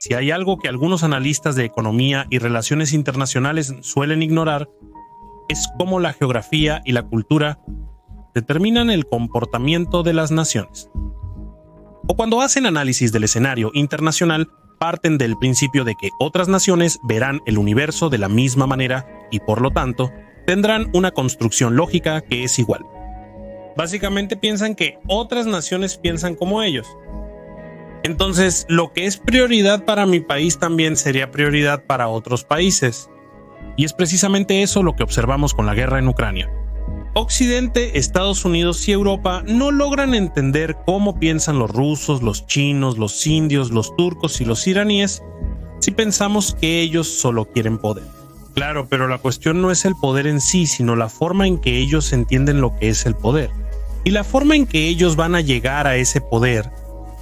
Si hay algo que algunos analistas de economía y relaciones internacionales suelen ignorar, es cómo la geografía y la cultura determinan el comportamiento de las naciones. O cuando hacen análisis del escenario internacional, parten del principio de que otras naciones verán el universo de la misma manera y, por lo tanto, tendrán una construcción lógica que es igual. Básicamente piensan que otras naciones piensan como ellos. Entonces, lo que es prioridad para mi país también sería prioridad para otros países. Y es precisamente eso lo que observamos con la guerra en Ucrania. Occidente, Estados Unidos y Europa no logran entender cómo piensan los rusos, los chinos, los indios, los turcos y los iraníes si pensamos que ellos solo quieren poder. Claro, pero la cuestión no es el poder en sí, sino la forma en que ellos entienden lo que es el poder. Y la forma en que ellos van a llegar a ese poder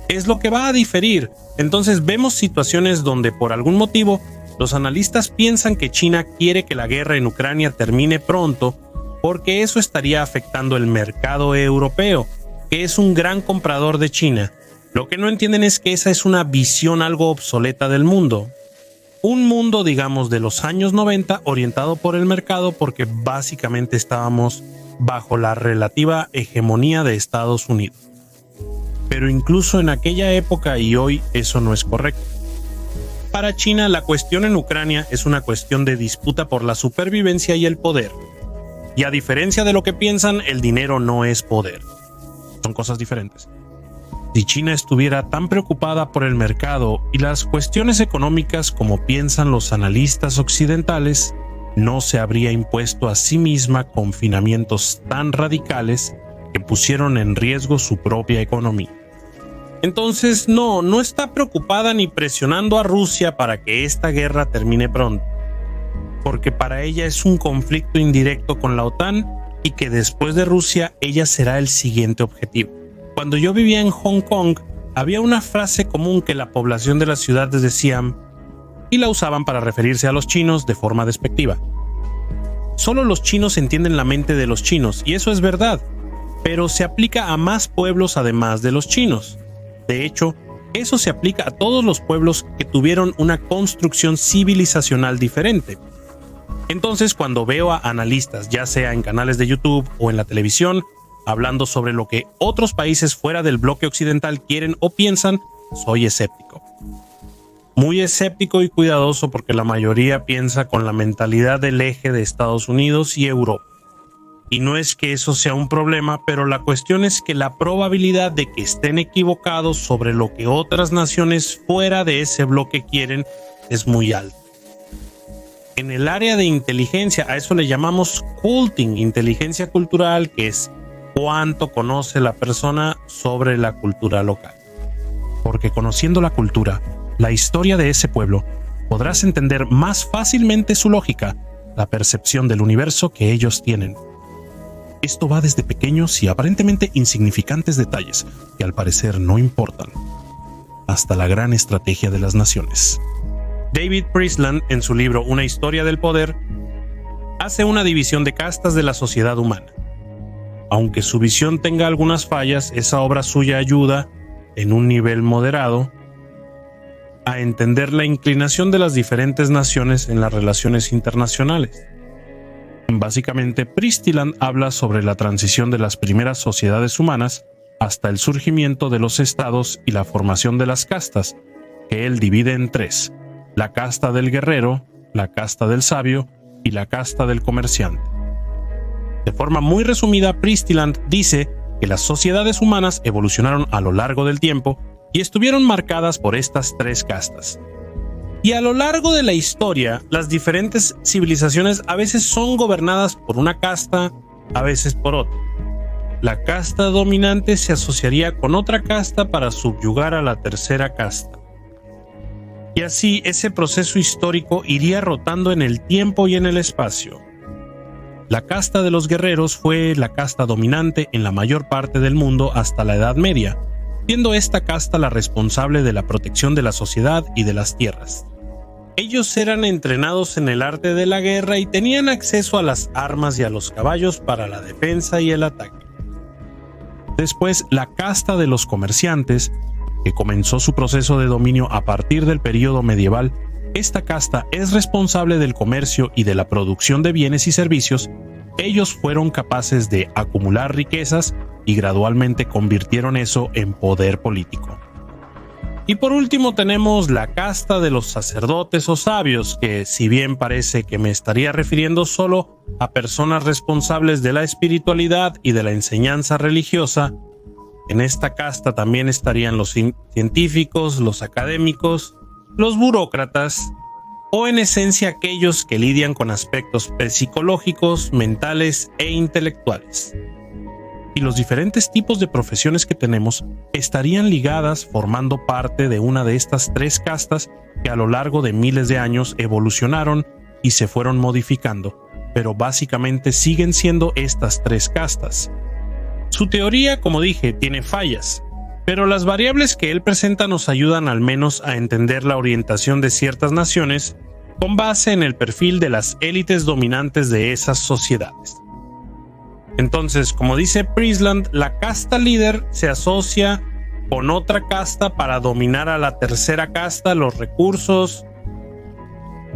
es lo que va a diferir. Entonces vemos situaciones donde por algún motivo los analistas piensan que China quiere que la guerra en Ucrania termine pronto porque eso estaría afectando el mercado europeo, que es un gran comprador de China. Lo que no entienden es que esa es una visión algo obsoleta del mundo. Un mundo, digamos, de los años 90 orientado por el mercado porque básicamente estábamos bajo la relativa hegemonía de Estados Unidos. Pero incluso en aquella época y hoy eso no es correcto. Para China, la cuestión en Ucrania es una cuestión de disputa por la supervivencia y el poder. Y a diferencia de lo que piensan, el dinero no es poder. Son cosas diferentes. Si China estuviera tan preocupada por el mercado y las cuestiones económicas como piensan los analistas occidentales, no se habría impuesto a sí misma confinamientos tan radicales que pusieron en riesgo su propia economía. Entonces, no está preocupada ni presionando a Rusia para que esta guerra termine pronto, porque para ella es un conflicto indirecto con la OTAN y que después de Rusia ella será el siguiente objetivo. Cuando yo vivía en Hong Kong, había una frase común que la población de las ciudades decían y la usaban para referirse a los chinos de forma despectiva. Solo los chinos entienden la mente de los chinos, y eso es verdad, pero se aplica a más pueblos además de los chinos. De hecho, eso se aplica a todos los pueblos que tuvieron una construcción civilizacional diferente. Entonces, cuando veo a analistas, ya sea en canales de YouTube o en la televisión, hablando sobre lo que otros países fuera del bloque occidental quieren o piensan, soy escéptico. Muy escéptico y cuidadoso porque la mayoría piensa con la mentalidad del eje de Estados Unidos y Europa. Y no es que eso sea un problema, pero la cuestión es que la probabilidad de que estén equivocados sobre lo que otras naciones fuera de ese bloque quieren es muy alta. En el área de inteligencia, a eso le llamamos culting, inteligencia cultural, que es cuánto conoce la persona sobre la cultura local. Porque conociendo la cultura, la historia de ese pueblo, podrás entender más fácilmente su lógica, la percepción del universo que ellos tienen. Esto va desde pequeños y aparentemente insignificantes detalles que al parecer no importan, hasta la gran estrategia de las naciones. David Priestland, en su libro Una historia del poder, hace una división de castas de la sociedad humana. Aunque su visión tenga algunas fallas, esa obra suya ayuda, en un nivel moderado, a entender la inclinación de las diferentes naciones en las relaciones internacionales. Básicamente, Priestland habla sobre la transición de las primeras sociedades humanas hasta el surgimiento de los estados y la formación de las castas, que él divide en tres: la casta del guerrero, la casta del sabio y la casta del comerciante. De forma muy resumida, Priestland dice que las sociedades humanas evolucionaron a lo largo del tiempo y estuvieron marcadas por estas tres castas. Y a lo largo de la historia, las diferentes civilizaciones a veces son gobernadas por una casta, a veces por otra. La casta dominante se asociaría con otra casta para subyugar a la tercera casta. Y así ese proceso histórico iría rotando en el tiempo y en el espacio. La casta de los guerreros fue la casta dominante en la mayor parte del mundo hasta la Edad Media, siendo esta casta la responsable de la protección de la sociedad y de las tierras. Ellos eran entrenados en el arte de la guerra y tenían acceso a las armas y a los caballos para la defensa y el ataque. Después, la casta de los comerciantes que comenzó su proceso de dominio a partir del período medieval, esta casta es responsable del comercio y de la producción de bienes y servicios. Ellos fueron capaces de acumular riquezas y gradualmente convirtieron eso en poder político. Y por último tenemos la casta de los sacerdotes o sabios, que si bien parece que me estaría refiriendo solo a personas responsables de la espiritualidad y de la enseñanza religiosa, en esta casta también estarían los científicos, los académicos, los burócratas, o en esencia aquellos que lidian con aspectos psicológicos, mentales e intelectuales. Y los diferentes tipos de profesiones que tenemos estarían ligadas formando parte de una de estas tres castas que a lo largo de miles de años evolucionaron y se fueron modificando, pero básicamente siguen siendo estas tres castas. Su teoría, como dije, tiene fallas, pero las variables que él presenta nos ayudan al menos a entender la orientación de ciertas naciones con base en el perfil de las élites dominantes de esas sociedades. Entonces, como dice Priestland, la casta líder se asocia con otra casta para dominar a la tercera casta, los recursos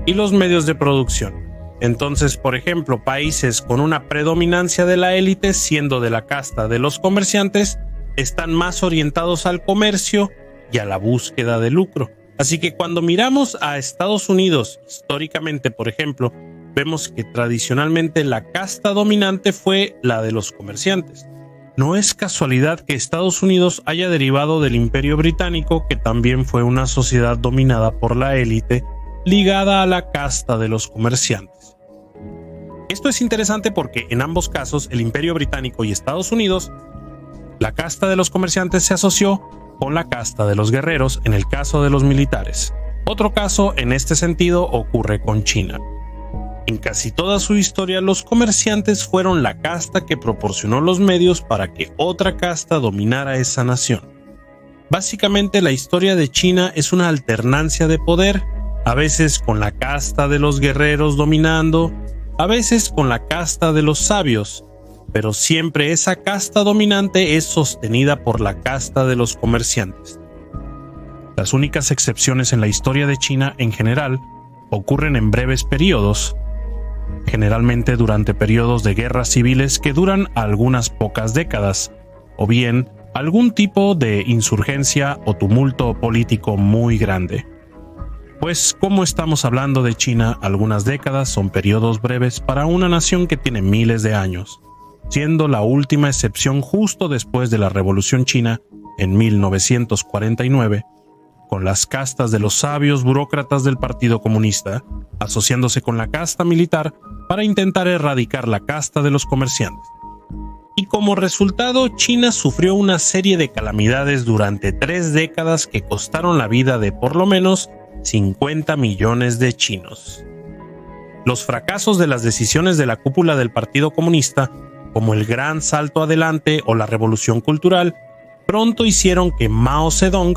y los medios de producción. Entonces, por ejemplo, países con una predominancia de la élite, siendo de la casta de los comerciantes, están más orientados al comercio y a la búsqueda de lucro. Así que cuando miramos a Estados Unidos, históricamente, por ejemplo, vemos que tradicionalmente la casta dominante fue la de los comerciantes. No es casualidad que Estados Unidos haya derivado del Imperio Británico, que también fue una sociedad dominada por la élite, ligada a la casta de los comerciantes. Esto es interesante porque en ambos casos, el Imperio Británico y Estados Unidos, la casta de los comerciantes se asoció con la casta de los guerreros en el caso de los militares. Otro caso en este sentido ocurre con China. En casi toda su historia, los comerciantes fueron la casta que proporcionó los medios para que otra casta dominara esa nación. Básicamente, la historia de China es una alternancia de poder, a veces con la casta de los guerreros dominando, a veces con la casta de los sabios, pero siempre esa casta dominante es sostenida por la casta de los comerciantes. Las únicas excepciones en la historia de China en general ocurren en breves periodos, generalmente durante periodos de guerras civiles que duran algunas pocas décadas, o bien algún tipo de insurgencia o tumulto político muy grande. Pues como estamos hablando de China, algunas décadas son periodos breves para una nación que tiene miles de años, siendo la última excepción justo después de la Revolución China en 1949, con las castas de los sabios burócratas del Partido Comunista, asociándose con la casta militar para intentar erradicar la casta de los comerciantes. Y como resultado, China sufrió una serie de calamidades durante 3 décadas que costaron la vida de por lo menos 50 millones de chinos. Los fracasos de las decisiones de la cúpula del Partido Comunista, como el Gran Salto Adelante o la Revolución Cultural, pronto hicieron que Mao Zedong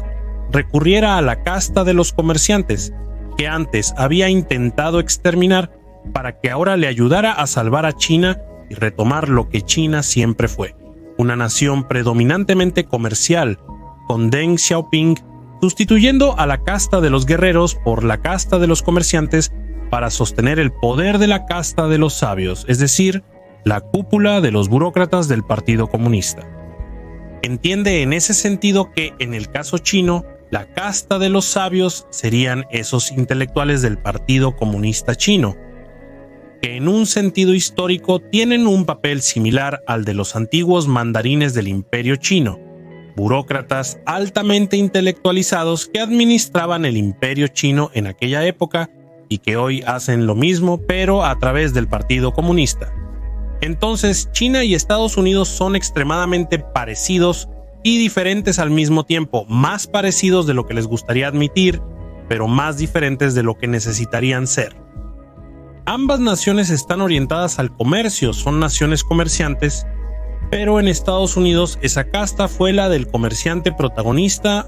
recurriera a la casta de los comerciantes, que antes había intentado exterminar, para que ahora le ayudara a salvar a China y retomar lo que China siempre fue, una nación predominantemente comercial, con Deng Xiaoping sustituyendo a la casta de los guerreros por la casta de los comerciantes para sostener el poder de la casta de los sabios, es decir, la cúpula de los burócratas del Partido Comunista. Entiende en ese sentido que, en el caso chino, la casta de los sabios serían esos intelectuales del Partido Comunista Chino, que en un sentido histórico tienen un papel similar al de los antiguos mandarines del Imperio Chino, burócratas altamente intelectualizados que administraban el Imperio Chino en aquella época y que hoy hacen lo mismo, pero a través del Partido Comunista. Entonces, China y Estados Unidos son extremadamente parecidos y diferentes al mismo tiempo, más parecidos de lo que les gustaría admitir, pero más diferentes de lo que necesitarían ser. Ambas naciones están orientadas al comercio, son naciones comerciantes, pero en Estados Unidos esa casta fue la del comerciante protagonista,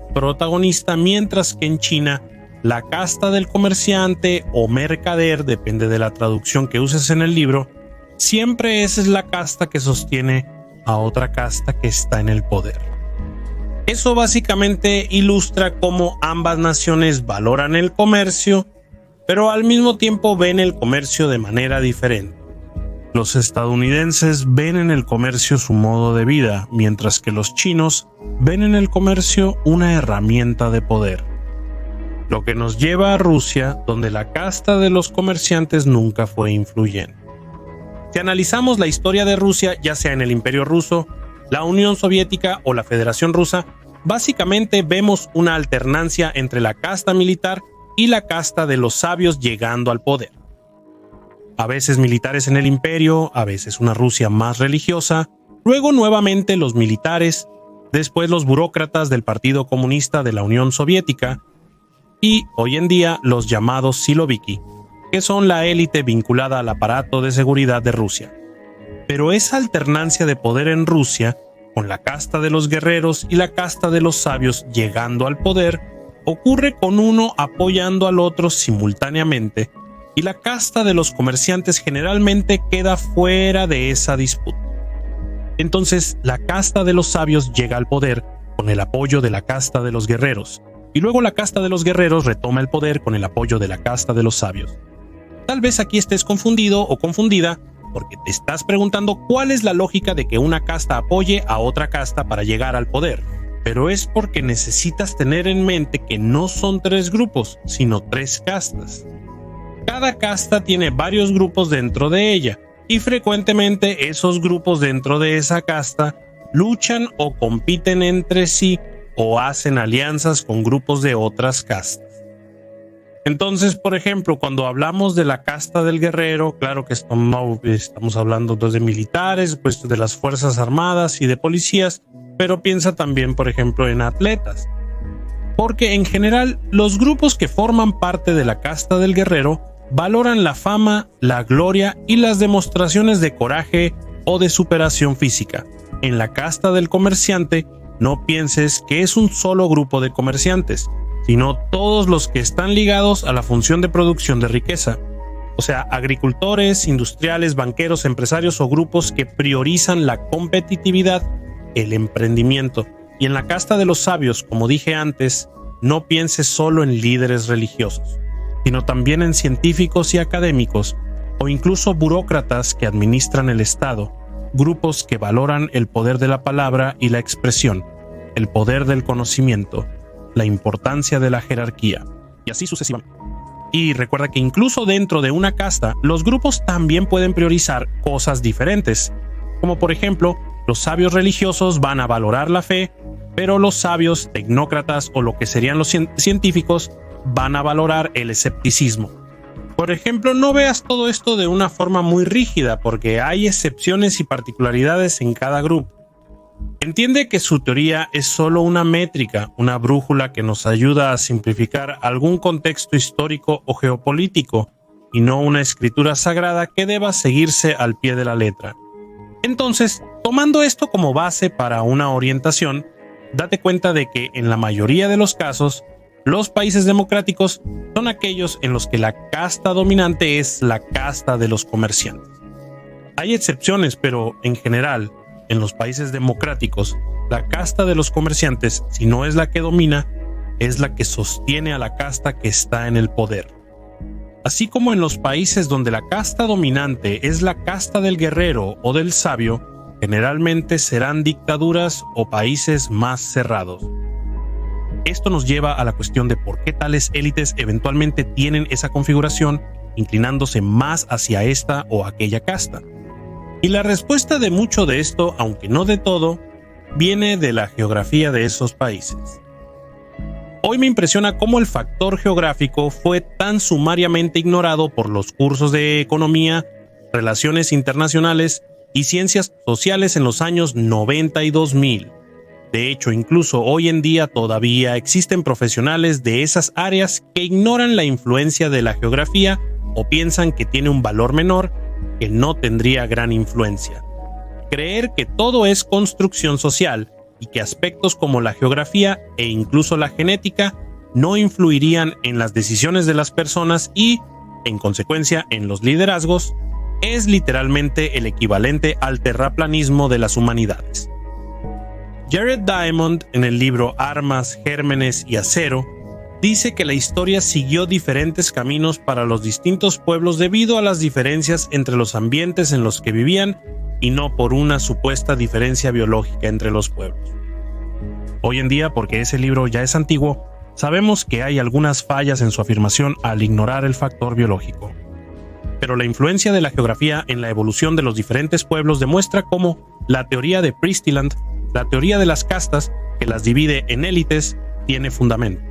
mientras que en China la casta del comerciante o mercader, depende de la traducción que uses en el libro, siempre esa es la casta que sostiene a otra casta que está en el poder. Eso básicamente ilustra cómo ambas naciones valoran el comercio, pero al mismo tiempo ven el comercio de manera diferente. Los estadounidenses ven en el comercio su modo de vida, mientras que los chinos ven en el comercio una herramienta de poder. Lo que nos lleva a Rusia, donde la casta de los comerciantes nunca fue influyente. Si analizamos la historia de Rusia, ya sea en el Imperio Ruso, la Unión Soviética o la Federación Rusa, básicamente vemos una alternancia entre la casta militar y la casta de los sabios llegando al poder. A veces militares en el imperio, a veces una Rusia más religiosa, luego nuevamente los militares, después los burócratas del Partido Comunista de la Unión Soviética y hoy en día los llamados Siloviki, que son la élite vinculada al aparato de seguridad de Rusia. Pero esa alternancia de poder en Rusia, con la casta de los guerreros y la casta de los sabios llegando al poder, ocurre con uno apoyando al otro simultáneamente, y la casta de los comerciantes generalmente queda fuera de esa disputa. Entonces, la casta de los sabios llega al poder con el apoyo de la casta de los guerreros, y luego la casta de los guerreros retoma el poder con el apoyo de la casta de los sabios. Tal vez aquí estés confundido o confundida porque te estás preguntando cuál es la lógica de que una casta apoye a otra casta para llegar al poder. Pero es porque necesitas tener en mente que no son 3 grupos, sino 3 castas. Cada casta tiene varios grupos dentro de ella, y frecuentemente esos grupos dentro de esa casta luchan o compiten entre sí o hacen alianzas con grupos de otras castas. Entonces, por ejemplo, cuando hablamos de la casta del guerrero, claro que estamos hablando de militares, pues de las fuerzas armadas y de policías, pero piensa también, por ejemplo, en atletas. Porque en general, los grupos que forman parte de la casta del guerrero valoran la fama, la gloria y las demostraciones de coraje o de superación física. En la casta del comerciante, no pienses que es un solo grupo de comerciantes, sino todos los que están ligados a la función de producción de riqueza. O sea, agricultores, industriales, banqueros, empresarios o grupos que priorizan la competitividad, el emprendimiento. Y en la casta de los sabios, como dije antes, no pienses solo en líderes religiosos, sino también en científicos y académicos, o incluso burócratas que administran el Estado, grupos que valoran el poder de la palabra y la expresión, el poder del conocimiento, la importancia de la jerarquía, y así sucesivamente. Y recuerda que incluso dentro de una casta, los grupos también pueden priorizar cosas diferentes, como por ejemplo, los sabios religiosos van a valorar la fe, pero los sabios tecnócratas o lo que serían los científicos van a valorar el escepticismo. Por ejemplo, no veas todo esto de una forma muy rígida, porque hay excepciones y particularidades en cada grupo. Entiende que su teoría es solo una métrica, una brújula que nos ayuda a simplificar algún contexto histórico o geopolítico, y no una escritura sagrada que deba seguirse al pie de la letra. Entonces, tomando esto como base para una orientación, date cuenta de que en la mayoría de los casos, los países democráticos son aquellos en los que la casta dominante es la casta de los comerciantes. Hay excepciones, pero en general, en los países democráticos, la casta de los comerciantes, si no es la que domina, es la que sostiene a la casta que está en el poder. Así como en los países donde la casta dominante es la casta del guerrero o del sabio, generalmente serán dictaduras o países más cerrados. Esto nos lleva a la cuestión de por qué tales élites eventualmente tienen esa configuración, inclinándose más hacia esta o aquella casta. Y la respuesta de mucho de esto, aunque no de todo, viene de la geografía de esos países. Hoy me impresiona cómo el factor geográfico fue tan sumariamente ignorado por los cursos de economía, relaciones internacionales y ciencias sociales en los años 90 y 2000. De hecho, incluso hoy en día todavía existen profesionales de esas áreas que ignoran la influencia de la geografía o piensan que tiene un valor menor, que no tendría gran influencia. Creer que todo es construcción social y que aspectos como la geografía e incluso la genética no influirían en las decisiones de las personas y, en consecuencia, en los liderazgos, es literalmente el equivalente al terraplanismo de las humanidades. Jared Diamond, en el libro Armas, Gérmenes y Acero, dice que la historia siguió diferentes caminos para los distintos pueblos debido a las diferencias entre los ambientes en los que vivían y no por una supuesta diferencia biológica entre los pueblos. Hoy en día, porque ese libro ya es antiguo, sabemos que hay algunas fallas en su afirmación al ignorar el factor biológico. Pero la influencia de la geografía en la evolución de los diferentes pueblos demuestra cómo la teoría de Priestland, la teoría de las castas, que las divide en élites, tiene fundamento.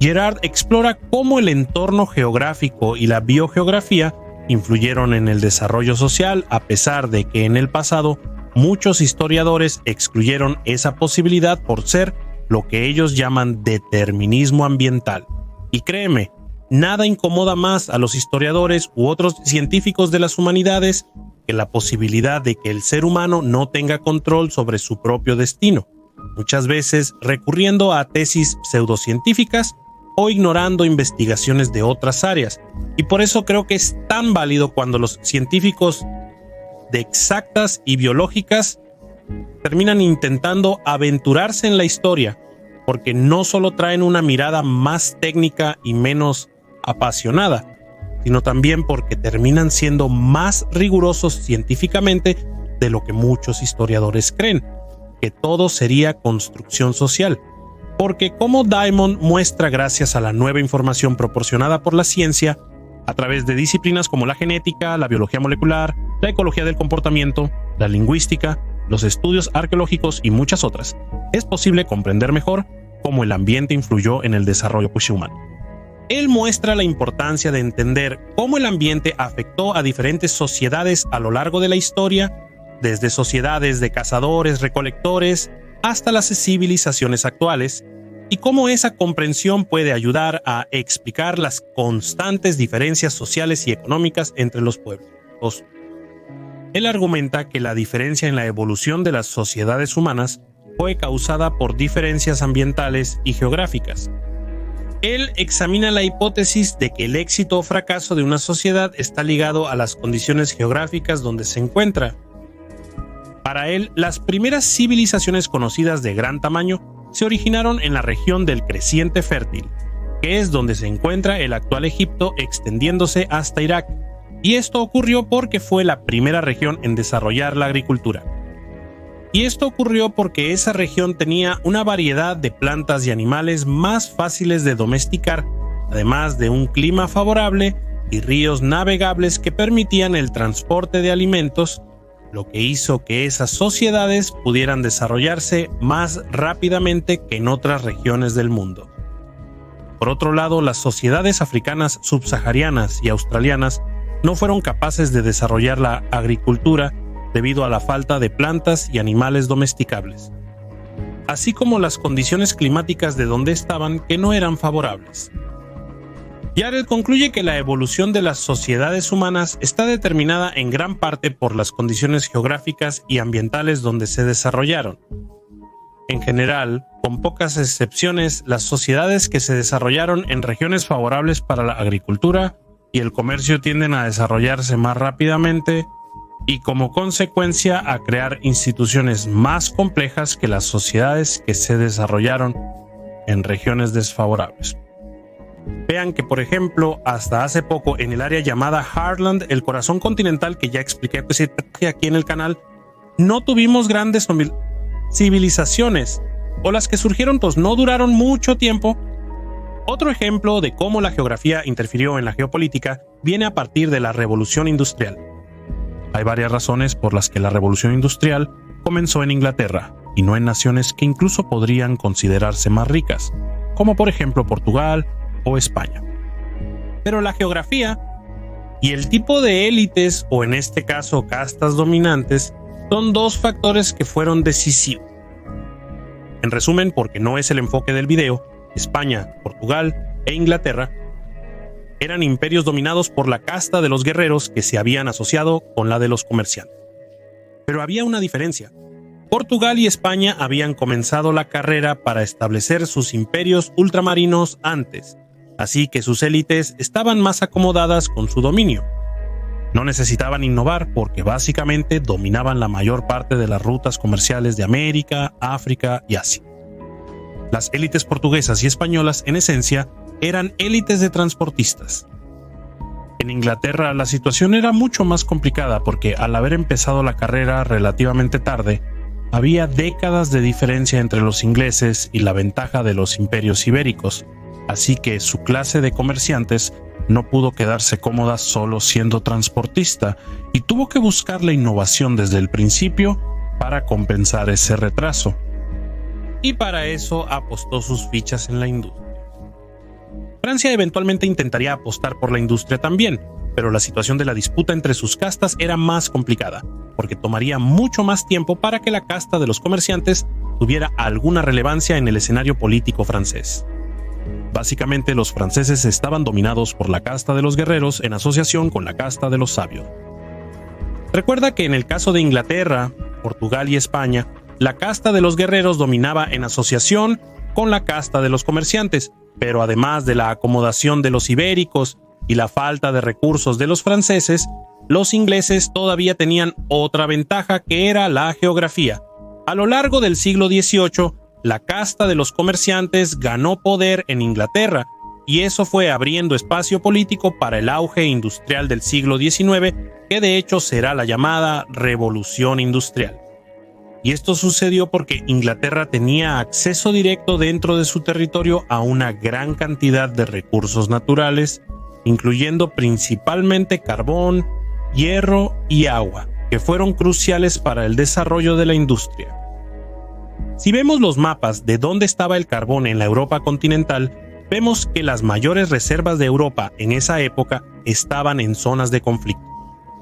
Gerard explora cómo el entorno geográfico y la biogeografía influyeron en el desarrollo social, a pesar de que en el pasado muchos historiadores excluyeron esa posibilidad por ser lo que ellos llaman determinismo ambiental. Y créeme, nada incomoda más a los historiadores u otros científicos de las humanidades que la posibilidad de que el ser humano no tenga control sobre su propio destino, muchas veces recurriendo a tesis pseudocientíficas o ignorando investigaciones de otras áreas. Y por eso creo que es tan válido cuando los científicos de exactas y biológicas terminan intentando aventurarse en la historia, porque no solo traen una mirada más técnica y menos apasionada, sino también porque terminan siendo más rigurosos científicamente de lo que muchos historiadores creen, que todo sería construcción social. Porque como Diamond muestra gracias a la nueva información proporcionada por la ciencia, a través de disciplinas como la genética, la biología molecular, la ecología del comportamiento, la lingüística, los estudios arqueológicos y muchas otras, es posible comprender mejor cómo el ambiente influyó en el desarrollo humano. Él muestra la importancia de entender cómo el ambiente afectó a diferentes sociedades a lo largo de la historia, desde sociedades de cazadores-recolectores hasta las civilizaciones actuales, y cómo esa comprensión puede ayudar a explicar las constantes diferencias sociales y económicas entre los pueblos. Él argumenta que la diferencia en la evolución de las sociedades humanas fue causada por diferencias ambientales y geográficas. Él examina la hipótesis de que el éxito o fracaso de una sociedad está ligado a las condiciones geográficas donde se encuentra. Para él, las primeras civilizaciones conocidas de gran tamaño se originaron en la región del Creciente Fértil, que es donde se encuentra el actual Egipto extendiéndose hasta Irak, y esto ocurrió porque fue la primera región en desarrollar la agricultura. Y esto ocurrió porque esa región tenía una variedad de plantas y animales más fáciles de domesticar, además de un clima favorable y ríos navegables que permitían el transporte de alimentos, lo que hizo que esas sociedades pudieran desarrollarse más rápidamente que en otras regiones del mundo. Por otro lado, las sociedades africanas subsaharianas y australianas no fueron capaces de desarrollar la agricultura debido a la falta de plantas y animales domesticables, así como las condiciones climáticas de donde estaban que no eran favorables. Jared concluye que la evolución de las sociedades humanas está determinada en gran parte por las condiciones geográficas y ambientales donde se desarrollaron. En general, con pocas excepciones, las sociedades que se desarrollaron en regiones favorables para la agricultura y el comercio tienden a desarrollarse más rápidamente y como consecuencia a crear instituciones más complejas que las sociedades que se desarrollaron en regiones desfavorables. Vean que, por ejemplo, hasta hace poco en el área llamada Heartland, el corazón continental, que ya expliqué aquí en el canal, no tuvimos grandes civilizaciones, o las que surgieron pues no duraron mucho tiempo. Otro ejemplo de cómo la geografía interfirió en la geopolítica viene a partir de la Revolución Industrial. Hay varias razones por las que la Revolución Industrial comenzó en Inglaterra y no en naciones que incluso podrían considerarse más ricas, como por ejemplo Portugal o España. Pero la geografía y el tipo de élites, o en este caso castas dominantes, son dos factores que fueron decisivos. En resumen, porque no es el enfoque del video, España, Portugal e Inglaterra eran imperios dominados por la casta de los guerreros que se habían asociado con la de los comerciantes. Pero había una diferencia. Portugal y España habían comenzado la carrera para establecer sus imperios ultramarinos antes, así que sus élites estaban más acomodadas con su dominio. No necesitaban innovar porque básicamente dominaban la mayor parte de las rutas comerciales de América, África y Asia. Las élites portuguesas y españolas, en esencia, eran élites de transportistas. En Inglaterra la situación era mucho más complicada porque al haber empezado la carrera relativamente tarde, había décadas de diferencia entre los ingleses y la ventaja de los imperios ibéricos, así que su clase de comerciantes no pudo quedarse cómoda solo siendo transportista y tuvo que buscar la innovación desde el principio para compensar ese retraso. Y para eso apostó sus fichas en la industria. Francia eventualmente intentaría apostar por la industria también, pero la situación de la disputa entre sus castas era más complicada, porque tomaría mucho más tiempo para que la casta de los comerciantes tuviera alguna relevancia en el escenario político francés. Básicamente, los franceses estaban dominados por la casta de los guerreros en asociación con la casta de los sabios. Recuerda que en el caso de Inglaterra, Portugal y España, la casta de los guerreros dominaba en asociación con la casta de los comerciantes, pero además de la acomodación de los ibéricos y la falta de recursos de los franceses, los ingleses todavía tenían otra ventaja que era la geografía. A lo largo del siglo XVIII, la casta de los comerciantes ganó poder en Inglaterra y eso fue abriendo espacio político para el auge industrial del siglo XIX, que de hecho será la llamada Revolución Industrial. Y esto sucedió porque Inglaterra tenía acceso directo dentro de su territorio a una gran cantidad de recursos naturales, incluyendo principalmente carbón, hierro y agua, que fueron cruciales para el desarrollo de la industria. Si vemos los mapas de dónde estaba el carbón en la Europa continental, vemos que las mayores reservas de Europa en esa época estaban en zonas de conflicto.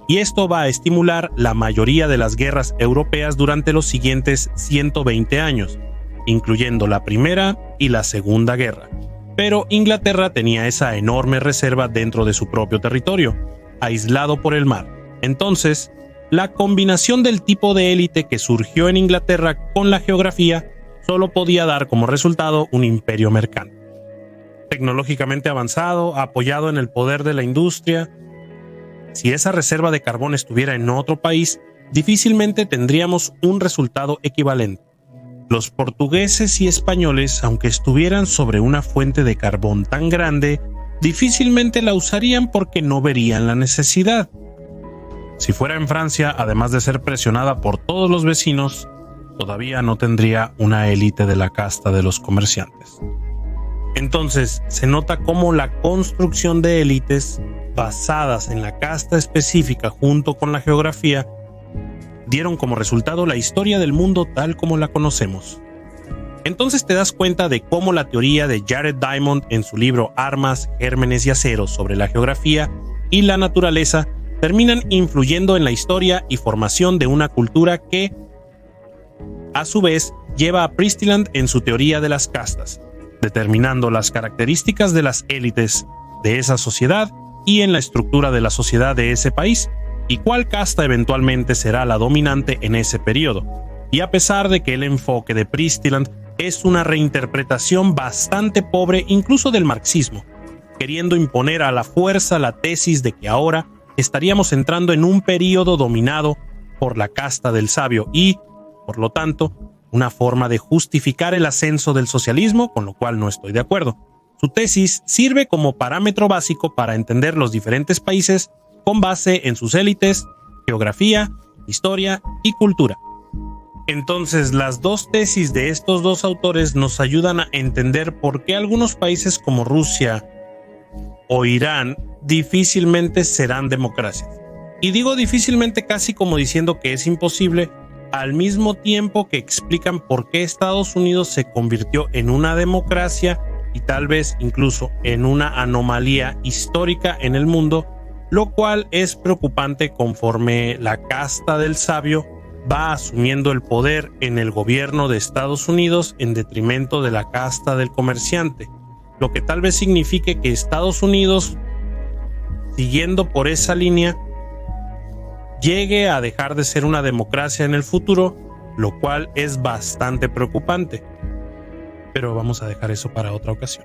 Y esto va a estimular la mayoría de las guerras europeas durante los siguientes 120 años, incluyendo la Primera y la Segunda Guerra. Pero Inglaterra tenía esa enorme reserva dentro de su propio territorio, aislado por el mar. Entonces, la combinación del tipo de élite que surgió en Inglaterra con la geografía solo podía dar como resultado un imperio mercante. Tecnológicamente avanzado, apoyado en el poder de la industria. Si esa reserva de carbón estuviera en otro país, difícilmente tendríamos un resultado equivalente. Los portugueses y españoles, aunque estuvieran sobre una fuente de carbón tan grande, difícilmente la usarían porque no verían la necesidad. Si fuera en Francia, además de ser presionada por todos los vecinos, todavía no tendría una élite de la casta de los comerciantes. Entonces, se nota cómo la construcción de élites basadas en la casta específica junto con la geografía dieron como resultado la historia del mundo tal como la conocemos. Entonces te das cuenta de cómo la teoría de Jared Diamond en su libro Armas, Gérmenes y Acero sobre la geografía y la naturaleza terminan influyendo en la historia y formación de una cultura que, a su vez, lleva a Priestland en su teoría de las castas, determinando las características de las élites de esa sociedad y en la estructura de la sociedad de ese país, y cuál casta eventualmente será la dominante en ese periodo. Y a pesar de que el enfoque de Priestland es una reinterpretación bastante pobre incluso del marxismo, queriendo imponer a la fuerza la tesis de que ahora estaríamos entrando en un periodo dominado por la casta del sabio y, por lo tanto, una forma de justificar el ascenso del socialismo, con lo cual no estoy de acuerdo. Su tesis sirve como parámetro básico para entender los diferentes países con base en sus élites, geografía, historia y cultura. Entonces, las dos tesis de estos dos autores nos ayudan a entender por qué algunos países como Rusia o Irán difícilmente serán democracias. Y digo difícilmente casi como diciendo que es imposible, al mismo tiempo que explican por qué Estados Unidos se convirtió en una democracia y tal vez incluso en una anomalía histórica en el mundo, lo cual es preocupante conforme la casta del sabio va asumiendo el poder en el gobierno de Estados Unidos en detrimento de la casta del comerciante, lo que tal vez signifique que Estados Unidos, siguiendo por esa línea, llegue a dejar de ser una democracia en el futuro, lo cual es bastante preocupante. Pero vamos a dejar eso para otra ocasión.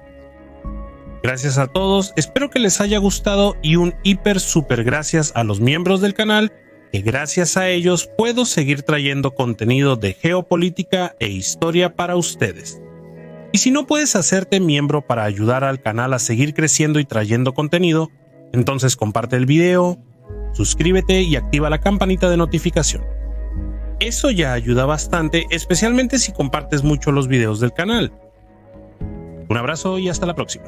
Gracias a todos, espero que les haya gustado y un hiper super gracias a los miembros del canal, que gracias a ellos puedo seguir trayendo contenido de geopolítica e historia para ustedes. Y si no puedes hacerte miembro para ayudar al canal a seguir creciendo y trayendo contenido, entonces comparte el video, suscríbete y activa la campanita de notificación. Eso ya ayuda bastante, especialmente si compartes mucho los videos del canal. Un abrazo y hasta la próxima.